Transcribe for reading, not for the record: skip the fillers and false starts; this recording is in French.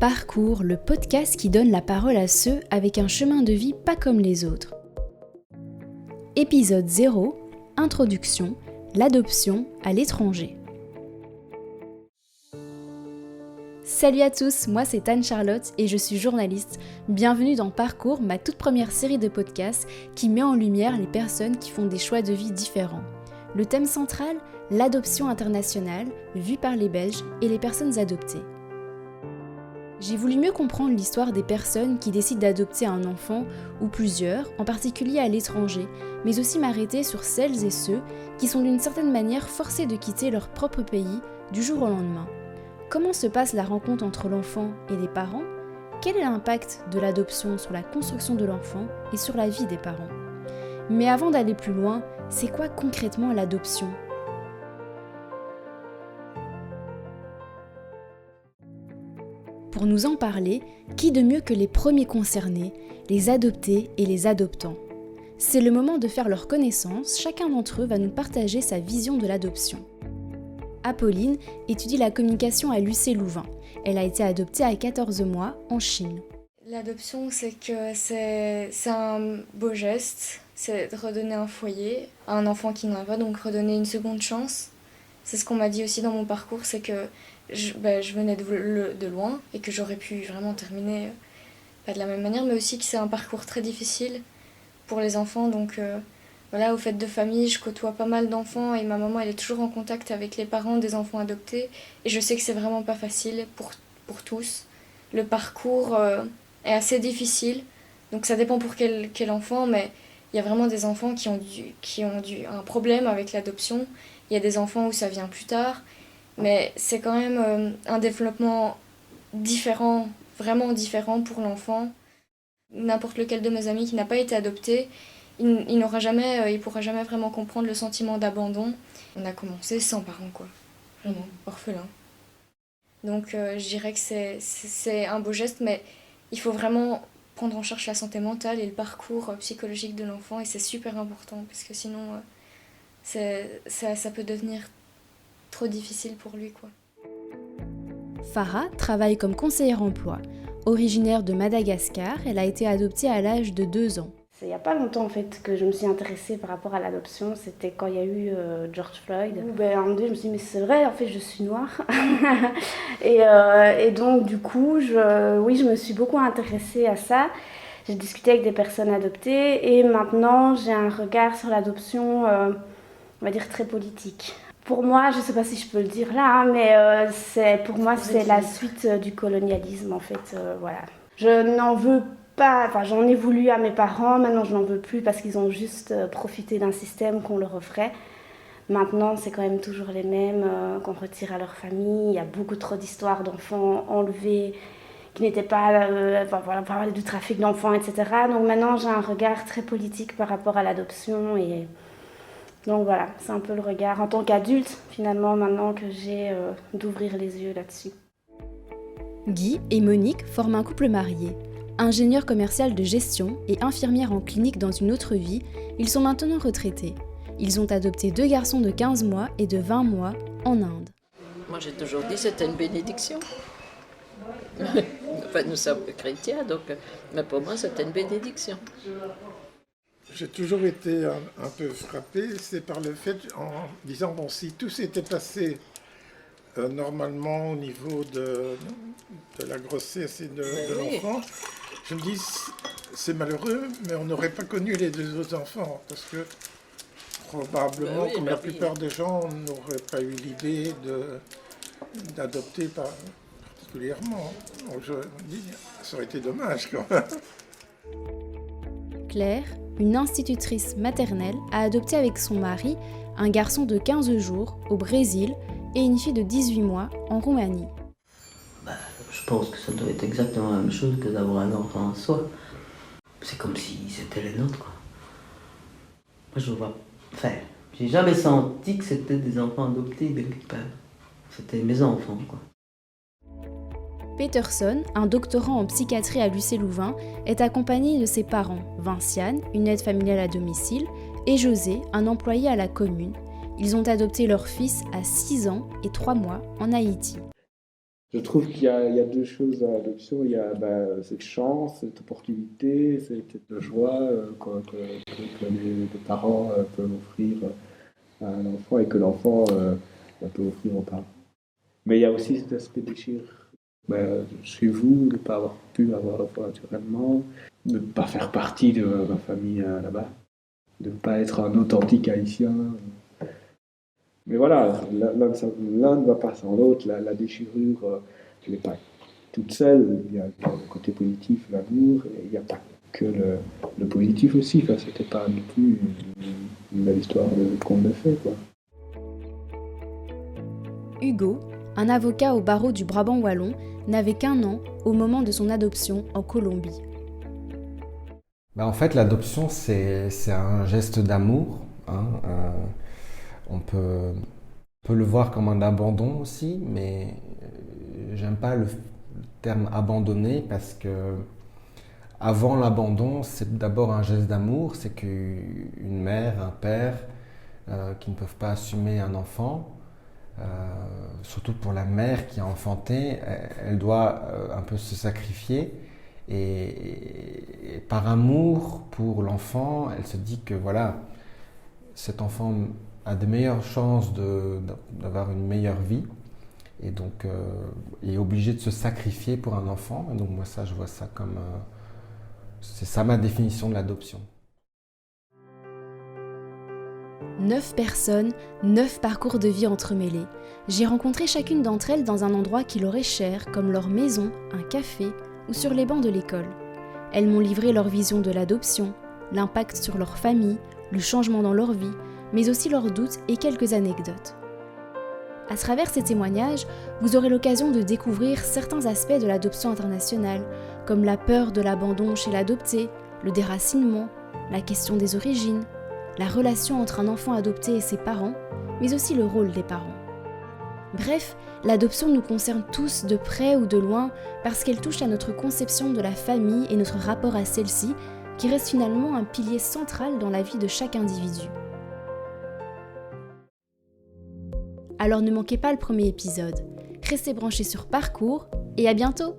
Parcours, le podcast qui donne la parole à ceux avec un chemin de vie pas comme les autres. Épisode 0, Introduction, l'adoption à l'étranger. Salut à tous, moi c'est Anne-Charlotte et je suis journaliste. Bienvenue dans Parcours, ma toute première série de podcasts qui met en lumière les personnes qui font des choix de vie différents. Le thème central, l'adoption internationale, vue par les Belges et les personnes adoptées. J'ai voulu mieux comprendre l'histoire des personnes qui décident d'adopter un enfant ou plusieurs, en particulier à l'étranger, mais aussi m'arrêter sur celles et ceux qui sont d'une certaine manière forcés de quitter leur propre pays du jour au lendemain. Comment se passe la rencontre entre l'enfant et les parents ? Quel est l'impact de l'adoption sur la construction de l'enfant et sur la vie des parents ? Mais avant d'aller plus loin, c'est quoi concrètement l'adoption ? Pour nous en parler, qui de mieux que les premiers concernés, les adoptés et les adoptants ? C'est le moment de faire leur connaissance, chacun d'entre eux va nous partager sa vision de l'adoption. Apolline étudie la communication à l'UC Louvain. Elle a été adoptée à 14 mois en Chine. L'adoption, c'est un beau geste, c'est de redonner un foyer à un enfant qui n'en a pas, donc redonner une seconde chance. C'est ce qu'on m'a dit aussi dans mon parcours, c'est que je venais de loin et que j'aurais pu vraiment terminer pas de la même manière, mais aussi que c'est un parcours très difficile pour les enfants. Donc voilà, aux fêtes de famille, je côtoie pas mal d'enfants et ma maman, elle est toujours en contact avec les parents des enfants adoptés. Et je sais que c'est vraiment pas facile pour tous. Le parcours est assez difficile, donc ça dépend pour quel enfant, mais il y a vraiment des enfants qui ont un problème avec l'adoption. Il y a des enfants où ça vient plus tard, mais c'est quand même un développement différent, vraiment différent pour l'enfant. N'importe lequel de mes amis qui n'a pas été adopté, il pourra jamais vraiment comprendre le sentiment d'abandon. On a commencé sans parents, quoi. Vraiment, orphelin. Donc je dirais que c'est un beau geste, mais il faut vraiment prendre en charge la santé mentale et le parcours psychologique de l'enfant, et c'est super important, parce que sinon ça peut devenir trop difficile pour lui, quoi. Farah travaille comme conseillère emploi. Originaire de Madagascar, elle a été adoptée à l'âge de 2 ans. C'est il n'y a pas longtemps en fait que je me suis intéressée par rapport à l'adoption. C'était quand il y a eu George Floyd. À un moment donné, je me suis dit mais c'est vrai, en fait je suis noire. et donc du coup, je me suis beaucoup intéressée à ça. J'ai discuté avec des personnes adoptées et maintenant j'ai un regard sur l'adoption, on va dire très politique. Pour moi, je ne sais pas si je peux le dire là, mais pour moi c'est la suite du colonialisme en fait. Voilà. Je n'en veux pas, j'en ai voulu à mes parents, maintenant je n'en veux plus parce qu'ils ont juste profité d'un système qu'on leur offrait. Maintenant, c'est quand même toujours les mêmes qu'on retire à leur famille. Il y a beaucoup trop d'histoires d'enfants enlevés qui n'étaient pas, parler du trafic d'enfants, etc. Donc maintenant, j'ai un regard très politique par rapport à l'adoption. Et donc voilà, c'est un peu le regard en tant qu'adulte, finalement, maintenant que j'ai d'ouvrir les yeux là-dessus. Guy et Monique forment un couple marié. Ingénieur commercial de gestion et infirmière en clinique dans une autre vie, ils sont maintenant retraités. Ils ont adopté 2 garçons de 15 mois et de 20 mois en Inde. Moi j'ai toujours dit que c'était une bénédiction. Enfin, nous sommes chrétiens, donc, mais pour moi c'était une bénédiction. J'ai toujours été un peu frappé, c'est par le fait, en disant, bon, si tout s'était passé normalement au niveau de la grossesse et de l'enfant, je me dis, c'est malheureux, mais on n'aurait pas connu les 2 autres enfants, parce que probablement, comme la plupart des gens, on n'aurait pas eu l'idée d'adopter particulièrement. Donc je me dis, ça aurait été dommage quand même. Claire, une institutrice maternelle, a adopté avec son mari un garçon de 15 jours au Brésil et une fille de 18 mois en Roumanie. Je pense que ça doit être exactement la même chose que d'avoir un enfant en soi. C'est comme si c'était les nôtres, quoi. Moi, je vois... j'ai jamais senti que c'était des enfants adoptés de quelque part. C'était mes enfants, quoi. Peterson, un doctorant en psychiatrie à l'UC Louvain, est accompagné de ses parents, Vinciane, une aide familiale à domicile, et José, un employé à la commune. Ils ont adopté leur fils à 6 ans et 3 mois en Haïti. Je trouve qu'il y a deux choses à l'adoption. Il y a cette chance, cette opportunité, cette joie que les parents peuvent offrir à un enfant et que l'enfant peut offrir aux parents. Mais il y a aussi cet aspect déchirure. Chez vous, de ne pas avoir pu avoir l'enfant naturellement, de ne pas faire partie de ma famille là-bas, de ne pas être un authentique haïtien. Mais voilà, l'un ne va pas sans l'autre. La déchirure, elle n'est pas toute seule. Il y a le côté positif, l'amour, et il n'y a pas que le positif aussi. Enfin, c'était pas non plus une belle histoire de conte de fées, quoi. Hugo, un avocat au barreau du Brabant wallon, n'avait qu'1 an au moment de son adoption en Colombie. En fait, l'adoption, c'est un geste d'amour. On peut le voir comme un abandon aussi, mais j'aime pas le terme abandonner parce que avant l'abandon, c'est d'abord un geste d'amour. C'est qu'une mère, un père qui ne peuvent pas assumer un enfant, surtout pour la mère qui a enfanté, elle doit un peu se sacrifier. Et par amour pour l'enfant, elle se dit que voilà, cet enfant a de meilleures chances d'avoir une meilleure vie et donc est obligé de se sacrifier pour un enfant. Et donc moi ça, je vois ça comme c'est ça ma définition de l'adoption. 9 personnes, 9 parcours de vie entremêlés. J'ai rencontré chacune d'entre elles dans un endroit qui leur est cher, comme leur maison, un café ou sur les bancs de l'école. Elles m'ont livré leur vision de l'adoption, l'impact sur leur famille, le changement dans leur vie, mais aussi leurs doutes et quelques anecdotes. À travers ces témoignages, vous aurez l'occasion de découvrir certains aspects de l'adoption internationale, comme la peur de l'abandon chez l'adopté, le déracinement, la question des origines, la relation entre un enfant adopté et ses parents, mais aussi le rôle des parents. Bref, l'adoption nous concerne tous de près ou de loin parce qu'elle touche à notre conception de la famille et notre rapport à celle-ci, qui reste finalement un pilier central dans la vie de chaque individu. Alors ne manquez pas le premier épisode. Restez branchés sur Parcours et à bientôt!